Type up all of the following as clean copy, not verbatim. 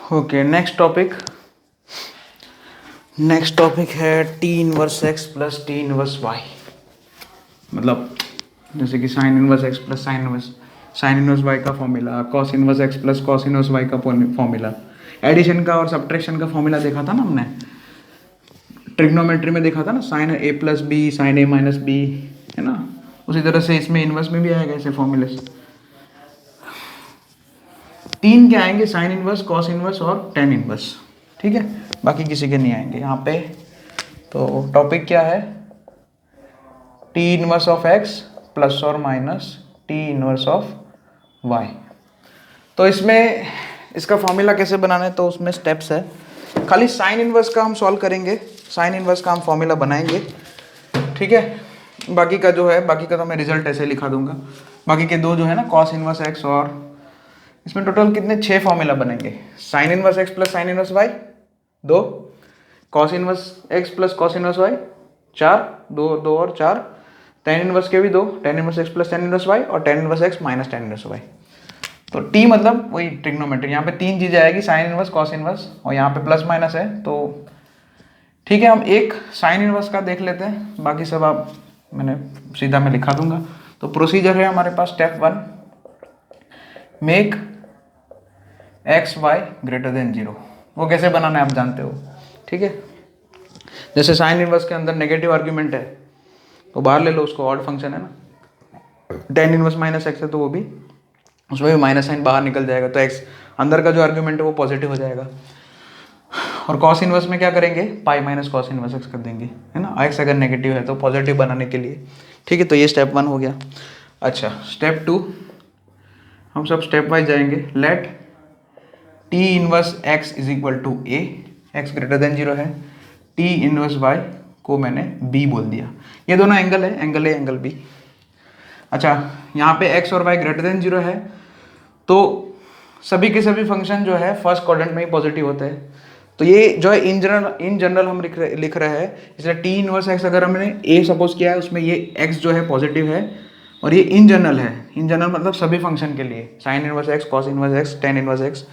Okay, next topic है T inverse x plus T inverse y. मतलब जैसे कि sine inverse x plus sine inverse y का formula, cos inverse x plus cos inverse y का formula, addition का और subtraction का formula देखा था ना हमने, ट्रिग्नोमेट्री में देखा था ना, sign A plus B sign A minus B, है ना। उसी तरह से इसमें इनवर्स में भी आएगा ऐसे फॉर्मूले। तीन क्या आएंगे, साइन इनवर्स, कॉस इनवर्स और टेन इनवर्स, ठीक है। बाकी किसी के नहीं आएंगे यहाँ पे। तो टॉपिक क्या है, T inverse of x plus और minus T inverse of y. तो इसमें इसका फॉर्मूला कैसे बनाना है, तो उसमें स्टेप्स है। खाली साइन इनवर्स का हम सॉल्व करेंगे, साइन इनवर्स का हम फॉर्मूला बनाएंगे, ठीक है। बाकी का जो है, बाकी का तो मैं रिजल्ट ऐसे लिखा दूंगा। बाकी के दो जो है ना, कॉस इनवर्स एक्स, और इसमें टोटल कितने 6 फॉर्मूला बनेंगे। Sine inverse x plus sine inverse y 2, cos inverse x plus cos inverse y 4, 2 और 4, टेन इनवर्स के भी 2, tan inverse x plus tan inverse y और tan inverse x minus tan inverse y. तो T मतलब वही trigonometry, यहाँ पे 3 चीज़ें आएगी, साइन इनवर्स, कॉस इनवर्स और यहाँ पे प्लस माइनस है। तो ठीक है, हम एक साइन इनवर्स का देख लेते हैं, बाकी सब आप मैंने सीधा मैं लिखा दूंगा। तो प्रोसीजर है हमारे पास, step 1, make x y greater than 0। वो कैसे बनाना है आप जानते हो, ठीक है। जैसे साइन इनवर्स के अंदर नेगेटिव आर्ग्यूमेंट है तो बाहर ले लो उसको, ऑड फंक्शन है ना। टेन इनवर्स माइनस एक्स है तो वो भी, उसमें भी माइनस साइन बाहर निकल जाएगा, तो एक्स अंदर का जो आर्ग्यूमेंट है वो पॉजिटिव हो जाएगा। और कॉस इनवर्स में क्या करेंगे, pi minus cos inverse x कर देंगे, है ना। एक्स अगर नेगेटिव है तो पॉजिटिव बनाने के लिए, ठीक है। तो ये स्टेप 1 हो गया। अच्छा, स्टेप 2, हम सब स्टेप वाइज जाएंगे। Let T inverse x is equal to A, x greater than 0 है। टी इनवर्स वाई को मैंने बी बोल दिया। ये दोनों एंगल है, एंगल ए एंगल बी। अच्छा, यहाँ पे एक्स और वाई ग्रेटर देन 0 है तो सभी के सभी फंक्शन जो है फर्स्ट क्वाड्रेंट में ही पॉजिटिव होते हैं। तो ये जो है इन जनरल हम लिख रहे हैं, इसलिए टी इनवर्स एक्स अगर हमने ए सपोज किया है, उसमें ये एक्स जो है पॉजिटिव है, और ये इन जनरल है। इन जनरल मतलब सभी फंक्शन के लिए, sign inverse x, cos inverse x, ten inverse x,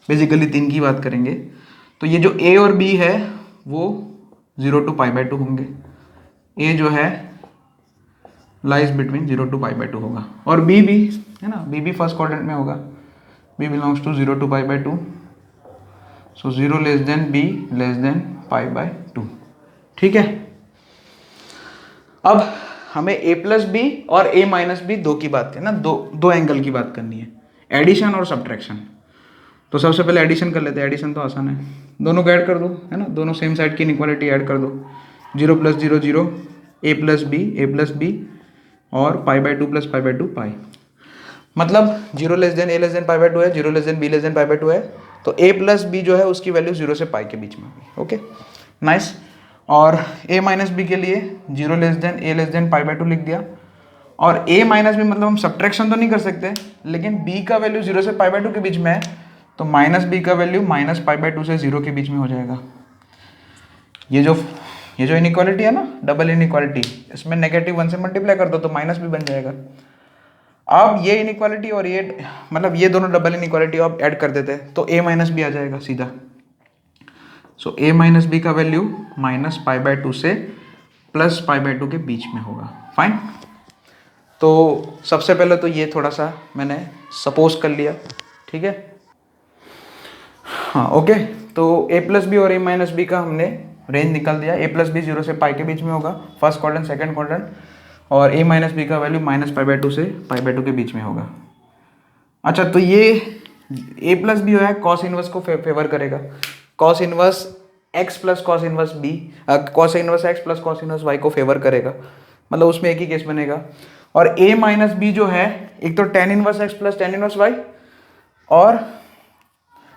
basically 3 की बात करेंगे। तो ये जो ए और बी है वो 0 to π/2 होंगे। ए जो है लाइज बिटवीन 0 to π/2 होगा, और बी भी है ना, बी भी फर्स्ट क्वाड्रेंट में होगा। B belongs to 0 to π/2, so 0 less than b less than π/2, ठीक है। अब हमें a प्लस बी और a माइनस बी दो की बात करना, दो एंगल की बात करनी है, एडिशन और सब्ट्रैक्शन। तो सबसे पहले एडिशन कर लेते हैं, एडिशन तो आसान है, दोनों को ऐड कर दो, है ना, दोनों सेम साइड की इनइक्वालिटी ऐड कर दो। 0 + 0 0, a प्लस बी और π/2 प्लस π/2 पाई। मतलब 0 less than a less than π/2 है, 0 less than b less than π/2 है, तो a प्लस बी जो है उसकी वैल्यू 0 से पाई के बीच में होगी। Okay, nice. और a माइनस बी के लिए 0 less than a less than π/2 लिख दिया। और a माइनस बी मतलब हम सब्ट्रैक्शन तो नहीं कर सकते, लेकिन b का वैल्यू 0 से π/2 के बीच में है, तो माइनस बी का वैल्यू माइनस π/2 से 0 के बीच में हो जाएगा। ये जो इनइक्वालिटी है ना, डबल इनइक्वालिटी, इसमें -1 से मल्टीप्लाई कर दो तो माइनस भी बन जाएगा। अब ये इनइक्वालिटी और ये मतलब ये दोनों डबल इनइक्वालिटी आप ऐड कर देते हैं तो a माइनस बी आ जाएगा सीधा। सो a माइनस बी का वैल्यू माइनस π/2 से प्लस π/2 के बीच में होगा। फाइन। तो सबसे पहले तो ये थोड़ा सा मैंने सपोज कर लिया, ठीक है। हाँ, ओके। तो a प्लस बी और a माइनस बी का हमने रेंज निकाल दिया। a प्लस बी 0 से पाई के बीच में होगा, फर्स्ट क्वाड्रेंट सेकंड क्वाड्रेंट, और a माइनस बी का वैल्यू माइनस π/2 से π/2 के बीच में होगा। अच्छा, तो ये a प्लस बी है कॉस इनवर्स को फेवर करेगा, cos inverse x plus cos inverse B, cos inverse x plus cos inverse y को फेवर करेगा, मतलब उसमें एक ही केस बनेगा। और a माइनस बी जो है, एक तो tan inverse x plus tan inverse y, और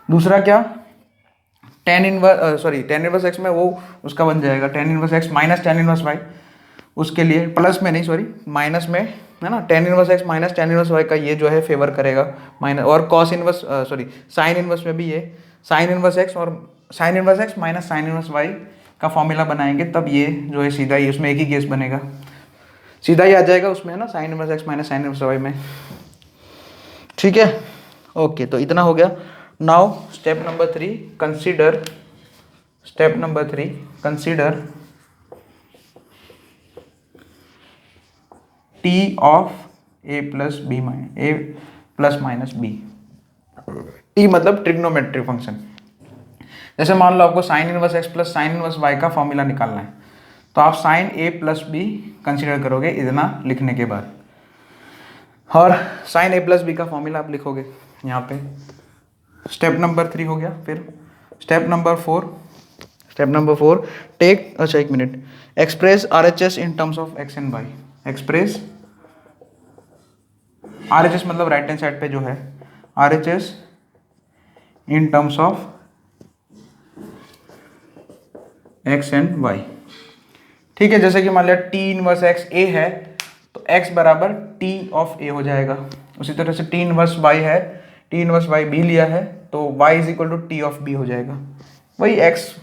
दूसरा क्या, टेन इनवर्स x में वो उसका बन जाएगा tan inverse x minus tan inverse y, उसके लिए प्लस में नहीं सॉरी माइनस में, है ना। Tan inverse x minus tan inverse y का ये जो है फेवर करेगा माइनस, और कॉस इनवर्स साइन इनवर्स में भी ये साइन इनवर्स x और sine inverse x minus sine inverse y का फॉर्मूला बनाएंगे, तब ये जो है सीधा ही उसमें एक ही केस बनेगा, सीधा ही आ जाएगा उसमें, है ना, sine inverse x minus sine inverse y में, ठीक है। ओके, तो इतना हो गया। Now step number 3, consider T of A plus minus B. T मतलब ट्रिग्नोमेट्रिक फंक्शन। जैसे मान लो आपको sine inverse x plus sine inverse y का फॉर्मूला निकालना है, तो आप sine A plus B consider करोगे इतना लिखने के बाद, और साइन ए प्लस बी का फॉर्मूला आप लिखोगे यहाँ पे। स्टेप नंबर 3 हो गया। फिर स्टेप नंबर 4 टेक, अच्छा एक minute, express R H S in terms of x and y. Express R H S मतलब राइट हैंड साइड पे जो है, R H S in terms of x and y. ठीक है, जैसे कि मान लिया टी इनवर्स एक्स ए है, तो एक्स बराबर टी ऑफ ए हो जाएगा। उसी तरह से टी इनवर्स वाई है, टी इनवर्स वाई बी लिया है, तो y is equal to T of B हो जाएगा। वही एक्स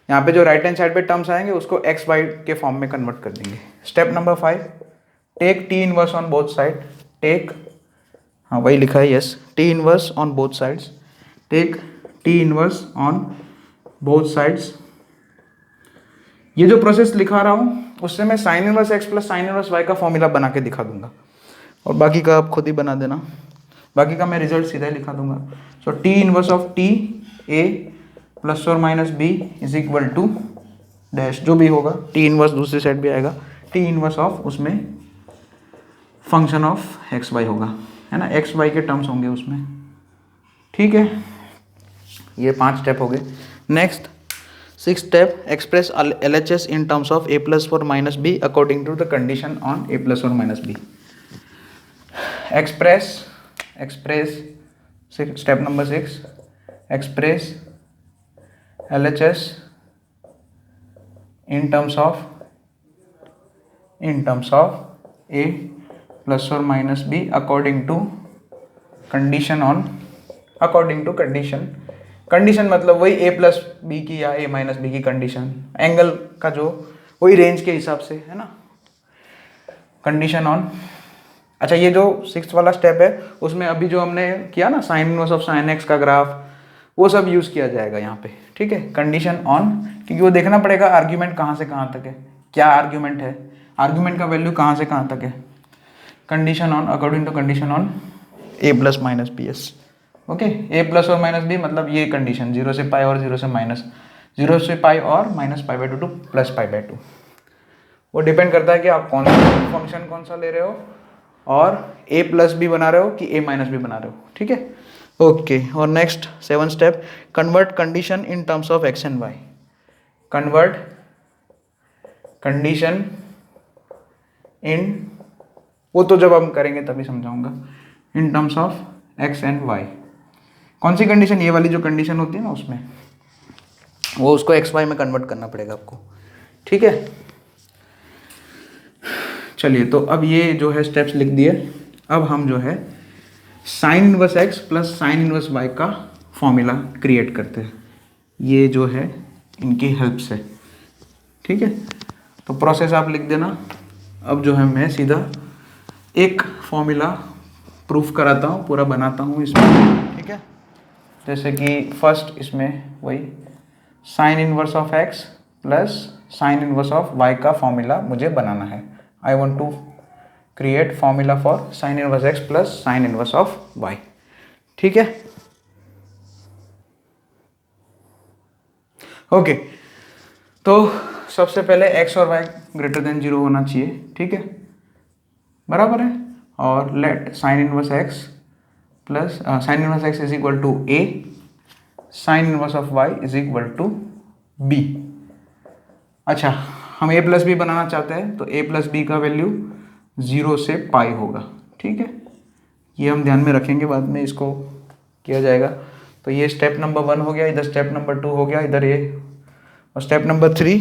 यहाँ पे जो राइट हैंड साइड पे टर्म्स आएंगे उसको एक्स वाई के फॉर्म में कन्वर्ट कर देंगे। Step number 5, take T inverse on both side. Take, हाँ वही लिखा है, yes, T inverse on both sides. Take T inverse on both sides. ये जो प्रोसेस लिखा रहा हूँ उससे मैं sine inverse x plus sine inverse y का फॉर्मूला बना के दिखा दूंगा, और बाकी का आप खुद ही बना देना। बाकी का मैं रिजल्ट सीधा ही लिखा दूंगा। So T inverse of T a plus और minus b is equal to dash, जो भी होगा, टी इनवर्स दूसरी साइड भी आएगा, टी इनवर्स ऑफ उसमें फंक्शन ऑफ एक्स वाई होगा, है ना, एक्स वाई के टर्म्स होंगे उसमें। ठीक है, ये 5 स्टेप हो गए। Next 6 step, express L H S in terms of A plus और minus b according to the condition on A plus और minus b. Express step number 6, express L H S in terms of A plus और minus b according to condition मतलब वही a plus b की या a minus b की condition, angle का जो वही रेंज के हिसाब से, है ना, कंडीशन ऑन। अच्छा, ये जो 6th वाला स्टेप है उसमें अभी जो हमने किया ना sine inverse of sine x का ग्राफ, वो सब यूज किया जाएगा यहाँ पे। ठीक है, कंडीशन ऑन, क्योंकि वो देखना पड़ेगा आर्ग्यूमेंट कहाँ से कहाँ तक है, क्या आर्ग्यूमेंट है, आर्ग्यूमेंट का वैल्यू कहाँ से कहाँ तक है। Condition on according to condition on A plus minus B S. Okay, A plus और माइनस बी मतलब ये कंडीशन 0 से पाई और 0 से माइनस, 0 से पाई और minus pi by 2 two plus pi by 2। वो डिपेंड करता है कि आप कौन सा फंक्शन कौन सा ले रहे हो, और ए प्लस बी बना रहे हो कि ए माइनस बी बना रहे हो। ठीक है, ओके। और next 7 step, convert condition in terms of x and y. Convert condition in, वो तो जब हम करेंगे तभी समझाऊंगा, in terms of x and y. कौन सी कंडीशन, ये वाली जो कंडीशन होती है ना उसमें, वो उसको एक्स वाई में कन्वर्ट करना पड़ेगा आपको। ठीक है, चलिए, तो अब ये जो है स्टेप्स लिख दिए। अब हम जो है sine inverse x plus sine inverse y का फॉर्मूला क्रिएट करते हैं, ये जो है इनकी हेल्प से। ठीक है, तो प्रोसेस आप लिख देना। अब जो है मैं सीधा एक फॉर्मूला प्रूफ कराता हूँ, पूरा बनाता हूँ इसमें। ठीक है, जैसे कि फर्स्ट इसमें वही sine inverse of x plus sine inverse of y का फॉर्मूला मुझे बनाना है। I want to create formula for sine inverse x plus sine inverse of y. ठीक है, ओके। तो सबसे पहले एक्स और वाई ग्रेटर देन 0 होना चाहिए। ठीक है, बराबर है। और let sine inverse x plus sine inverse x is equal to A, sine inverse of y is equal to B. अच्छा, हम ए प्लस बी बनाना चाहते हैं, तो ए प्लस बी का वैल्यू 0 से पाई होगा। ठीक है, ये हम ध्यान में रखेंगे, बाद में इसको किया जाएगा। तो ये स्टेप नंबर 1 हो गया, इधर स्टेप नंबर 2 हो गया, इधर ये। और स्टेप नंबर 3,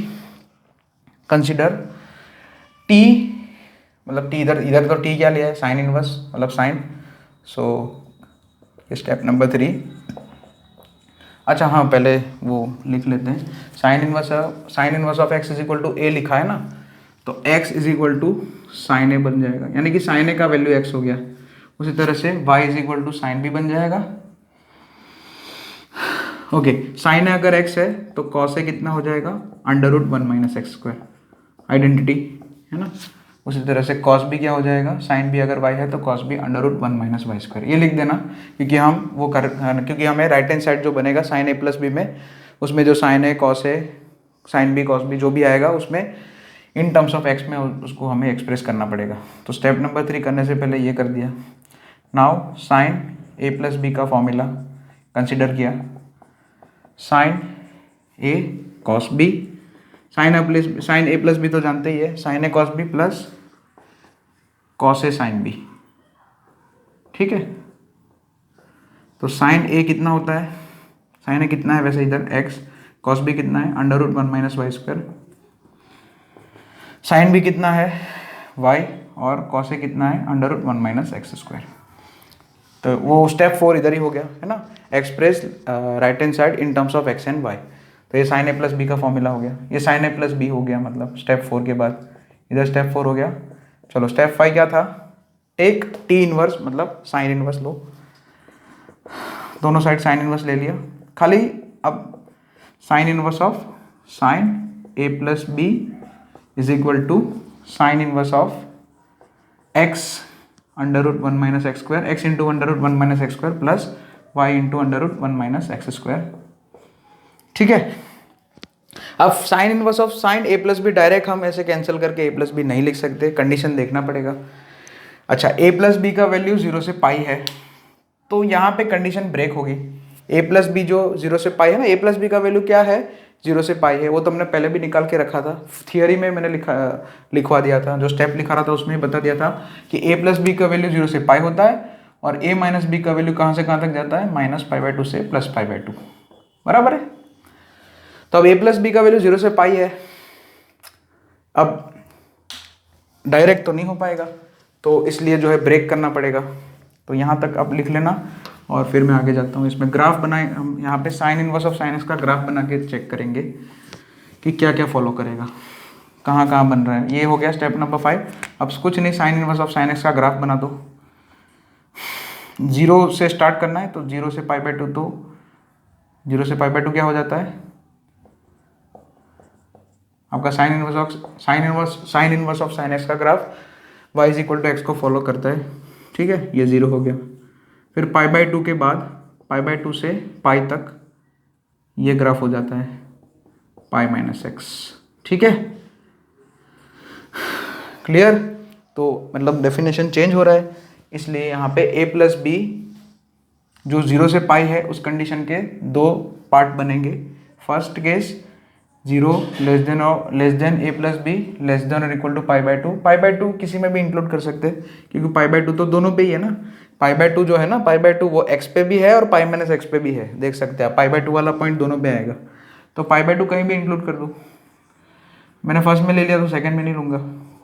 कंसिडर टी, मतलब टी इधर तो टी क्या लिया है, साइन इनवर्स मतलब साइन। सो स्टेप नंबर 3, अच्छा हाँ, पहले वो लिख लेते हैं। Sine inverse of x is equal to a लिखा है ना, तो x is equal to sine a बन जाएगा, यानी कि साइन ए का वैल्यू एक्स हो गया। उसी तरह से y is equal to sine B बन जाएगा। ओके, साइन अगर एक्स है तो कॉस ए कितना हो जाएगा, √1 माइनस एक्स स्क्वायर, आइडेंटिटी है ना। उसी तरह से कॉस भी क्या हो जाएगा, साइन भी अगर y है तो कॉस भी √1 माइनस वाई स्क्वायर। ये लिख देना क्योंकि हम वो क्योंकि हमें राइट हैंड साइड जो बनेगा साइन ए प्लस बी में, उसमें जो साइन है कॉस है साइन बी कॉस बी जो भी आएगा उसमें इन टर्म्स ऑफ एक्स में उसको हमें एक्सप्रेस करना पड़ेगा। तो स्टेप नंबर 3 करने से पहले ये कर दिया। Now sine A plus B का फॉर्मूला कंसिडर किया, sign A cos B, sign A plus B तो जानते ही है, sign A cos B plus cos A sine B, ठीक है। तो साइन ए कितना होता है, साइन ए कितना है वैसे इधर x, कॉस बी कितना है √1 minus y square, sine B कितना है y और कॉस ए कितना है √1 माइनस एक्स स्क्वायर। तो वो स्टेप 4 इधर ही हो गया है ना, express right hand side in terms of x and y। तो ये साइन ए प्लस बी का फॉर्मूला हो गया, ये साइन ए प्लस बी हो गया मतलब स्टेप 4 के बाद, इधर स्टेप 4 हो गया। चलो स्टेप 5 क्या था, टेक टी इनवर्स मतलब साइन इनवर्स लो, दोनों साइड साइन इनवर्स ले लिया, खाली अब sine inverse of sine A plus B is equal to sine inverse of x √1 minus x square, x into √1 minus x square plus y into √1 minus x square, ठीक है। अब sine inverse of sine A plus B direct हम ऐसे cancel करके ए plus B नहीं लिख सकते, condition देखना पड़ेगा। अच्छा, ए प्लस बी का वैल्यू 0 से पाई है तो यहाँ पे कंडीशन ब्रेक होगी। ए प्लस बी जो 0 से पाई है ना, ए प्लस बी का वैल्यू क्या है 0 से पाई है, वो तो हमने पहले भी निकाल के रखा था, थियोरी में मैंने लिखवा दिया था, जो स्टेप लिखा रहा था उसमें बता दिया था कि ए प्लस बी का वैल्यू 0 से पाई होता है और ए माइनस बी का वैल्यू कहाँ से कहाँ तक जाता है -π/2 से +π/2, बराबर है। तो अब ए प्लस बी का वैल्यू 0 से पाई है, अब डायरेक्ट तो नहीं हो पाएगा तो इसलिए जो है ब्रेक करना पड़ेगा। तो यहाँ तक अब लिख लेना और फिर मैं आगे जाता हूँ। इसमें ग्राफ बनाए हम, यहाँ पे sign inverse of sine x का ग्राफ बना के चेक करेंगे कि क्या क्या फॉलो करेगा, कहाँ कहाँ बन रहा है। ये हो गया स्टेप नंबर 5। अब कुछ नहीं, sign inverse of sine x का ग्राफ बना दो। 0 से स्टार्ट करना है तो 0 से π/2, तो 0 से π/2 क्या हो जाता है आपका sine inverse of sine x का graph y is equal to x को फॉलो करता है, ठीक है। ये 0 हो गया। फिर π/2 के बाद π/2 से पाई तक ये ग्राफ हो जाता है π-x, ठीक है, क्लियर। तो मतलब डेफिनेशन चेंज हो रहा है, इसलिए यहाँ पे a प्लस बी जो 0 से पाई है उस कंडीशन के 2 पार्ट बनेंगे। First case 0 less than a plus B less than और इक्वल टू π/2। π/2 किसी में भी इंक्लूड कर सकते हैं क्योंकि π/2 तो दोनों पे ही है ना। π/2 जो है ना, π/2 वो x पे भी है और π-x पे भी है, देख सकते हैं π/2 वाला पॉइंट दोनों पे आएगा। तो π/2 कहीं भी इंक्लूड कर दो, मैंने फर्स्ट में ले लिया तो सेकंड में नहीं लूँगा।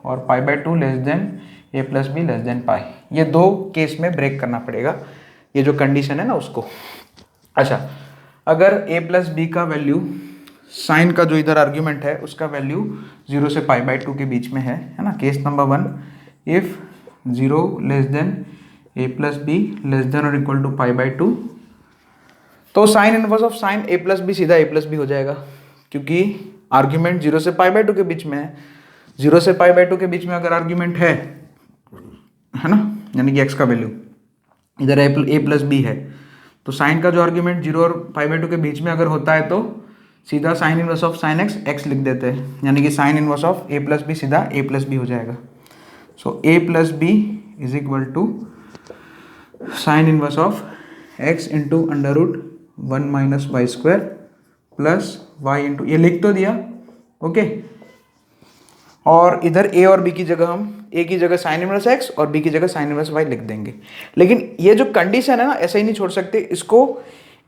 और π/2 less than a plus B less than pi, ये 2 केस में ब्रेक करना पड़ेगा ये जो कंडीशन है ना उसको। अच्छा, अगर a प्लस बी का वैल्यू साइन का जो इधर आर्ग्यूमेंट है उसका वैल्यू 0 से π/2 के बीच में है ना। Case number 1, if 0 less than a plus B less than और इक्वल टू π/2, तो sine inverse of sine a plus B सीधा a प्लस बी हो जाएगा क्योंकि आर्ग्यूमेंट 0 से π/2 के बीच में है। 0 से π/2 के बीच में अगर आर्ग्यूमेंट है ना, यानी कि x का वैल्यू इधर a प्लस बी है, तो साइन का जो आर्ग्यूमेंट 0 और π/2 के बीच में अगर होता है तो सीधा sine inverse of sine x लिख देते हैं, यानी कि sine inverse of a plus B सीधा a प्लस बी हो जाएगा। So a plus B is equal to sine inverse of x into √1 minus y square plus y into, ये लिख तो दिया, ओके। और इधर a और b की जगह हम a की जगह साइन इनवर्स x और b की जगह साइन इनवर्स y लिख देंगे। लेकिन ये जो कंडीशन है ना, ऐसे ही नहीं छोड़ सकते, इसको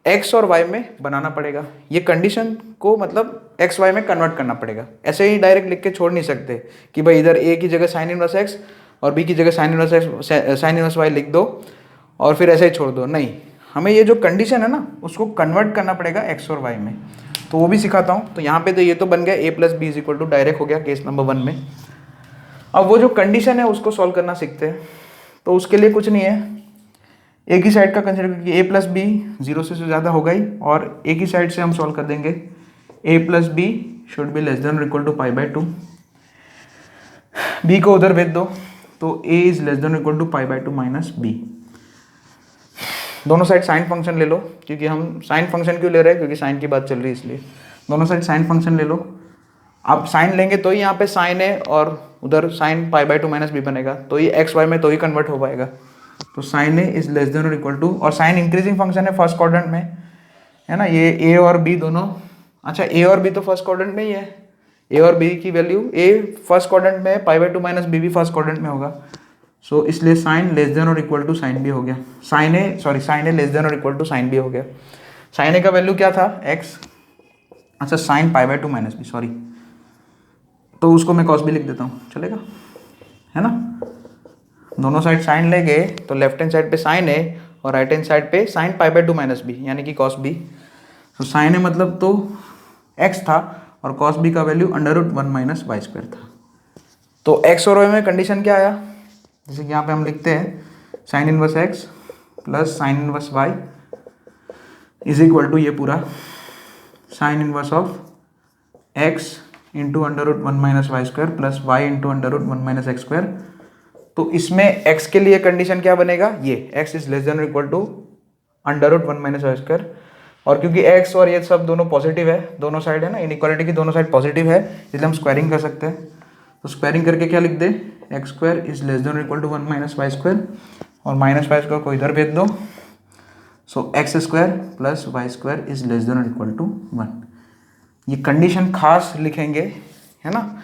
x और y में बनाना पड़ेगा। ये कंडीशन को मतलब x y में कन्वर्ट करना पड़ेगा, ऐसे ही डायरेक्ट लिख के छोड़ नहीं सकते कि भाई इधर a की जगह साइन इनवर्स x और b की जगह साइन इनवर्स y लिख दो और फिर ऐसे ही छोड़ दो, नहीं। हमें ये जो कंडीशन है ना उसको कन्वर्ट करना पड़ेगा x और y में, तो वो भी सिखाता हूँ। तो यहाँ पे तो ये तो बन गया a plus B is equal to, direct हो गया केस नंबर 1 में। अब वो जो कंडीशन है उसको सॉल्व करना सीखते हैं। तो उसके लिए कुछ नहीं है, एक ही साइड का कंसिडर करके ए प्लस बी 0 से ज़्यादा होगा ही, और एक ही साइड से हम सॉल्व कर देंगे a plus b should be less than और equal to pi by 2। B को उधर भेज दो तो a is less than equal to pi by 2 minus b. दोनों साइड साइन फंक्शन ले लो, क्योंकि हम साइन फंक्शन क्यों ले रहे हैं, क्योंकि साइन की बात चल रही है इसलिए। दोनों साइड साइन फंक्शन ले लो। आप साइन लेंगे तो ही यहाँ पे साइन है और उधर sine pi by 2 minus B बनेगा, तो ये एक्स वाई में तो ही कन्वर्ट हो पाएगा। तो sine A is less than और इक्वल टू, और साइन इंक्रीजिंग फंक्शन है फर्स्ट क्वाड्रेंट में, है ना। ये ए और बी दोनों, अच्छा ए और बी तो फर्स्ट क्वाड्रेंट में ही है, ए और बी की वैल्यू ए फर्स्ट क्वाड्रेंट में है, पाई बाई 2 माइनस बी भी फर्स्ट क्वाड्रेंट में होगा। सो इसलिए साइन लेस देन और इक्वल टू साइन बी हो गया। साइन ए लेस देन और इक्वल टू साइन बी हो गया। साइन ए का वैल्यू क्या था, एक्स, अच्छा sine pi by 2 minus B, sorry, तो उसको मैं कॉस बी लिख देता हूँ, चलेगा, है ना। दोनों साइड साइन ले गए तो लेफ्ट हैंड साइड पे साइन ए और राइट हैंड साइड पे sine pi by 2 minus B, यानी कि कॉस बी। तो साइन ए मतलब तो एक्स था और कॉस बी का वैल्यू √1 माइनस वाई स्क्वायर था। तो एक्स और वाई में कंडीशन क्या आया, जैसे कि यहाँ पे हम लिखते हैं sine inverse x plus sine inverse y is equal to ये पूरा sine inverse of x into √1 minus y square plus y into √1 minus x square. तो इसमें x के लिए कंडीशन क्या बनेगा, ये x is less than equal to √1 minus y square, और क्योंकि x और ये सब दोनों पॉजिटिव है, दोनों साइड है ना, इनइक्वालिटी की दोनों साइड पॉजिटिव है, इसलिए हम स्क्वायरिंग कर सकते हैं। तो स्क्वायरिंग करके क्या लिख दे, x square is less than equal to 1 minus y square, और माइनस वाई स्क्वायर को इधर भेज दो। So x square plus y square is less than equal to 1। ये कंडीशन खास लिखेंगे, है ना।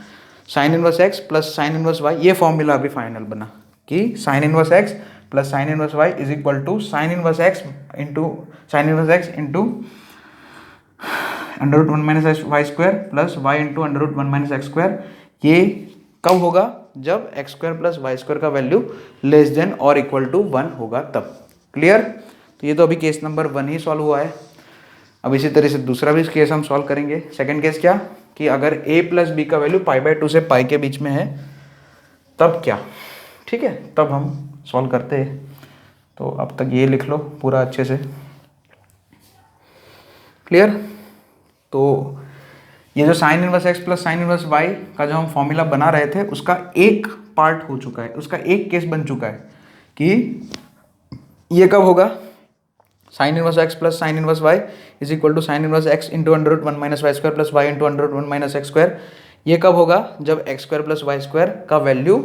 Sine inverse x plus sine inverse y, ये फॉर्मूला अभी फाइनल बना कि sine inverse x plus sine inverse y is equal to sine inverse x into √1 minus y square plus y into √1 minus x square. ये कब होगा, जब x square plus y square का value less than और equal to 1 होगा तब। Clear. तो ये तो अभी केस नंबर 1 ही सॉल्व हुआ है। अब इसी तरह से दूसरा भी केस हम सॉल्व करेंगे। सेकंड केस क्या, कि अगर a प्लस बी का वैल्यू पाई बाई 2 से पाई के बीच में है तब क्या, ठीक है, तब हम सॉल्व करते हैं। तो अब तक ये लिख लो पूरा अच्छे से, क्लियर। तो ये जो sine inverse x plus sine inverse y का जो हम फॉर्मूला बना रहे थे उसका एक पार्ट हो चुका है, उसका एक केस बन चुका है कि ये कब होगा, sine inverse x plus sine inverse y is equal to sine inverse x into √1 minus y square plus y into √1 minus x square. ये कब होगा, जब x square plus y square का वैल्यू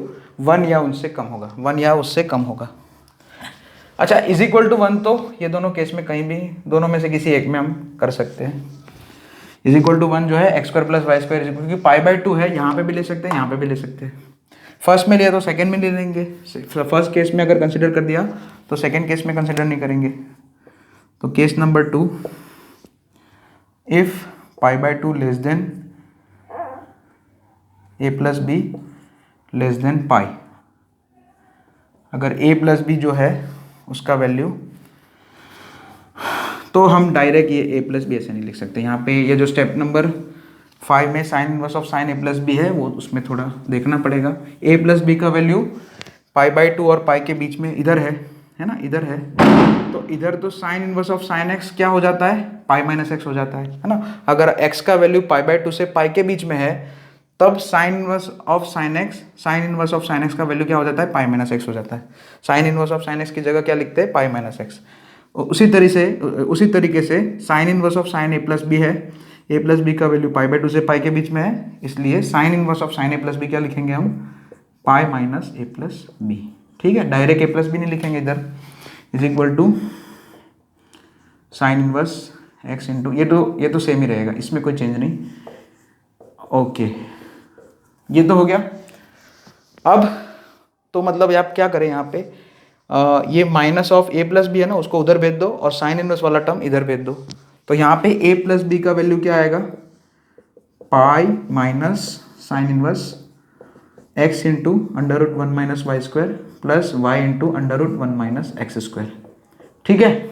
1 या उससे कम होगा, 1 या उससे कम होगा। अच्छा, इज इक्वल टू 1 तो ये दोनों केस में कहीं भी, दोनों में से किसी एक में हम कर सकते हैं। इज इक्वल टू 1 जो है x square plus y square, क्योंकि पाई बाई 2 है, यहाँ पे भी ले सकते हैं, यहाँ पे भी ले सकते हैं। फर्स्ट में लिया तो सेकंड में ले लेंगे, फर्स्ट केस में अगर कंसिडर कर दिया तो सेकंड केस में कंसिडर नहीं करेंगे। तो case number 2, if pi by 2 less than a plus B less than pi, अगर a प्लस बी जो है उसका वैल्यू, तो हम डायरेक्ट ये a प्लस बी ऐसे नहीं लिख सकते। यहाँ पे ये जो स्टेप नंबर 5 में sine inverse of sine a plus B है, वो उसमें थोड़ा देखना पड़ेगा। a प्लस बी का वैल्यू पाई बाई 2 और पाई के बीच में इधर है ना, इधर है, तो इधर तो sine inverse of sine x क्या हो जाता है, पाई माइनस एक्स हो जाता है ना। अगर एक्स का वैल्यू पाई बाई 2 से पाई के बीच में है तब sign inverse of sine x का वैल्यू क्या हो जाता है, पाई माइनस एक्स हो जाता है। Sine inverse of sine x की जगह क्या लिखते हैं, पाई माइनस एक्स। उसी तरीके से sine inverse of sine A plus B है, ए प्लस बी का वैल्यू पाई बाई 2 से पाई के बीच में है, इसलिए sine inverse of sine A plus B क्या लिखेंगे हम, pi minus A plus B. ठीक है, डायरेक्ट ए प्लस बी नहीं लिखेंगे इधर, is equal to sine inverse x into, ये तो सेम ही रहेगा, इसमें कोई चेंज नहीं। ओके, ये तो हो गया। अब तो मतलब आप क्या करें यहाँ पे, ये minus of A plus B है ना, उसको उधर भेज दो और साइन इनवर्स वाला टर्म इधर भेज दो। तो यहाँ पे ए प्लस बी का वैल्यू क्या आएगा, pi minus sine inverse x into √1 minus y square plus y into √1 minus x square. ठीक है,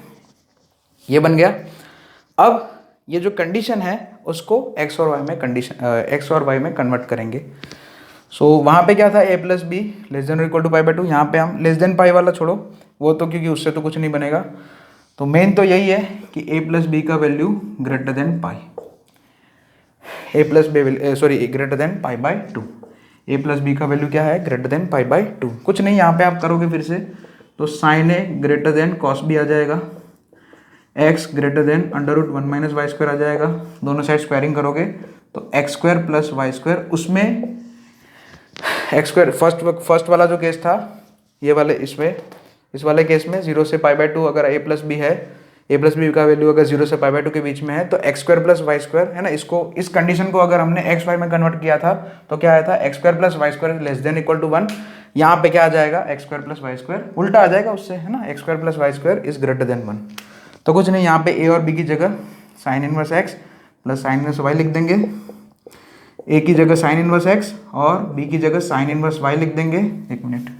ये बन गया। अब ये जो कंडीशन है उसको एक्स और वाई में कन्वर्ट करेंगे। सो वहाँ पे क्या था, a plus B less than equal to pi by 2, यहाँ पे हम लेस देन पाई वाला छोड़ो, वो तो क्योंकि उससे तो कुछ नहीं बनेगा। तो मेन तो यही है कि a प्लस बी का value greater than pi, a plus B sorry greater than pi by 2। a plus B का वैल्यू क्या है, ग्रेटर देन पाई बाय 2। कुछ नहीं, यहाँ पे आप करोगे फिर से तो sine a greater than cos b आ जाएगा, x greater than under root 1 minus y square आ जाएगा। दोनों साइड स्क्वायरिंग करोगे तो x square plus y square, उसमें एक्स स्क्वायर फर्स्ट वाला जो केस था ये वाले, इसमें इस वाले केस में 0 से पाई बाय 2 अगर a प्लस बी है, a प्लस बी का वैल्यू अगर 0 से पाई बाय 2 के बीच में है तो x square plus y square है ना, इसको इस कंडीशन को अगर हमने एक्स वाई में कन्वर्ट किया था तो क्या आया था, x square plus y square less than equal to 1। यहाँ पे क्या आ जाएगा, x square plus y square उल्टा आ जाएगा उससे, है ना, x square plus y square is greater than 1। तो कुछ नहीं, यहाँ पे ए और बी की जगह sine inverse x plus sine inverse y लिख देंगे, ए की जगह साइन इनवर्स एक्स और बी की जगह साइन इनवर्स वाई लिख देंगे। एक मिनट,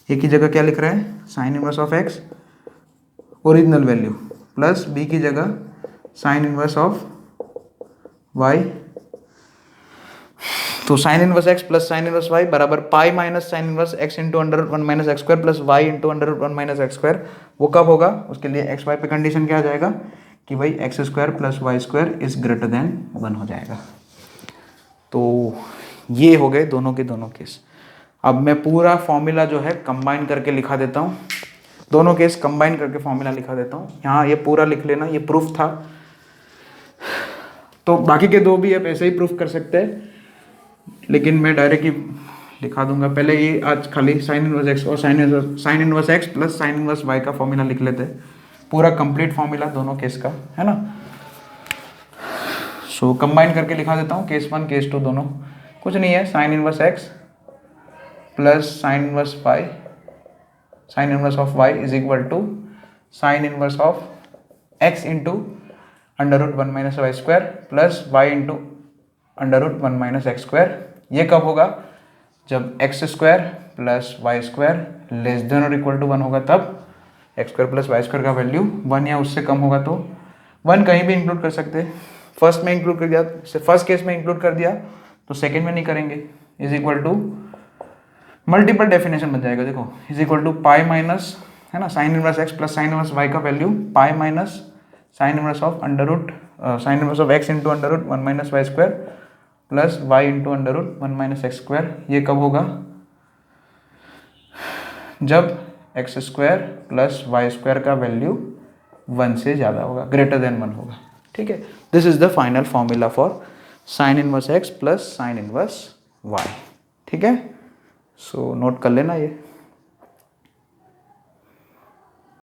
ए की जगह क्या लिख रहा है, sine inverse of x original value plus b की जगह साइन इनवर्स ऑफ वाई। तो sine inverse x plus sine inverse y बराबर pi minus sine inverse x into under root 1 minus x square plus y into under root 1 minus x square. वो कब होगा, उसके लिए x Y पे condition क्या आ जाएगा कि भाई x square plus y square is greater than 1 हो जाएगा। तो ये हो गए दोनों के दोनों केस। अब मैं पूरा फॉर्मूला जो है कंबाइन करके लिखा देता हूँ, दोनों केस कंबाइन करके फॉर्मूला लिखा देता हूँ। यहाँ ये पूरा लिख लेना, ये प्रूफ था। तो बाकी के दो भी आप ऐसे ही प्रूफ कर सकते हैं, लेकिन मैं डायरेक्ट ही लिखा दूंगा। पहले ये आज खाली साइन इनवर्स एक्स और sine inverse x plus sine inverse y का फॉर्मूला लिख लेते हैं, पूरा कंप्लीट फॉर्मूला दोनों केस का, है ना। सो कंबाइन करके लिखा देता हूँ, केस 1 केस 2 दोनों। कुछ नहीं है, sine inverse x plus sine inverse y, sine inverse of y is equal to sine inverse of x into under root 1 minus y square plus y into under root 1 minus x square. ये कब होगा, जब x square plus y square less than और equal to 1 होगा, तब x square plus y square का value 1 या उससे कम होगा। तो 1 कहीं भी इंक्लूड कर सकते हैं, फर्स्ट में इंक्लूड कर दिया, फर्स्ट केस में इंक्लूड कर दिया तो सेकेंड में नहीं करेंगे। Is equal to multiple definition बन जाएगा, देखो is equal to pi minus, है ना, sine inverse x plus sine inverse y का value pi minus sine inverse of under root sine inverse of x into under root 1 minus y square plus y into under root 1 minus x square. ये कब होगा, जब x square plus y square का value 1 से ज़्यादा होगा, greater than 1 होगा। ठीक है, this is the final formula for sine inverse x plus sine inverse y. ठीक है, सो नोट कर लेना ये।